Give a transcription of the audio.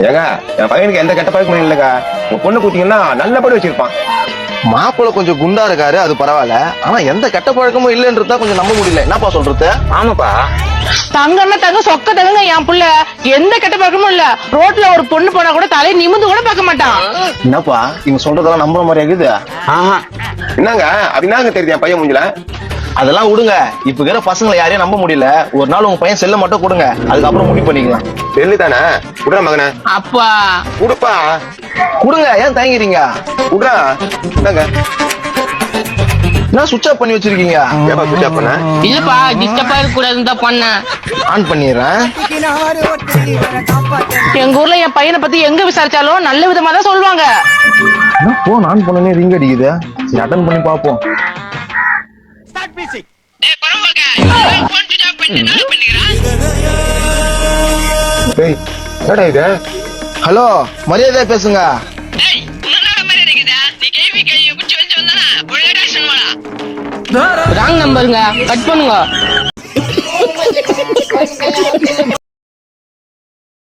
ஏங்க என் பையனுக்கு எந்த கெட்ட பழக்கமும் இல்லைங்க. உங்க பொண்ணு கூட்டிங்கன்னா நல்லபடி வச்சிருப்பான். மாப்பிள்ள கொஞ்சம் குண்டா இருக்காரு, அது பரவாயில்ல. ஆனா எந்த கெட்ட பழக்கமும் இல்லைன்றதா கொஞ்சம் நம்ப முடியல. என்னப்பா சொல்றது? ஆமாப்பா. தங்கன்னா தங்க சொக்க தங்க என் புள்ள எந்த கெட்ட பழக்கமும் இல்ல. ரோட்ல ஒரு பொண்ணு போனா கூட தலையை நிமிந்து கூட பார்க்க மாட்டான். என்னப்பா இவங்க சொல்றதெல்லாம் நம்புற மாதிரி இருக்குது? என்னங்க அப்படின்னாங்க தெரியுது என் பையன் மூஞ்சில. அதெல்லாம் விடுங்க. இப்ப இருக்கிற பசங்களை யாரையும் நம்ப முடியல. ஒரு நாள் உங்க பையன் செல்ல மட்டும் கொடுங்க, அதுக்கப்புறம் முடிவு பண்ணிக்கலாம். செல்லு தானே விடுற மகனே. அப்பா கொடுப்பா. கொடுங்க, ஏன் தயங்குறீங்க? விடுறா. என்னங்க என்ன சுவிட்ச் ஆஃப் பண்ணி வச்சிருக்கீங்க? ஏப்பா சுவிட்ச் ஆஃப் பண்ண? இல்லப்பா டிஸ்டர்பா இருக்க கூடாதுன்னு தான் பண்ணேன். ஆன் பண்ணிடுறேன். எங்க ஊர்ல என் பையனை பத்தி எங்க விசாரிச்சாலும் நல்ல விதமா தான் சொல்லுவாங்க. என்ன போன் ஆன் பண்ணனே ரிங் அடிக்குது? சரி அட்டன் பண்ணி பாப்போம். டேய் என்னடா இது? ஹலோ, மரியாதையா பேசுங்க. ராங் நம்பருங்க, கட் பண்ணுங்க.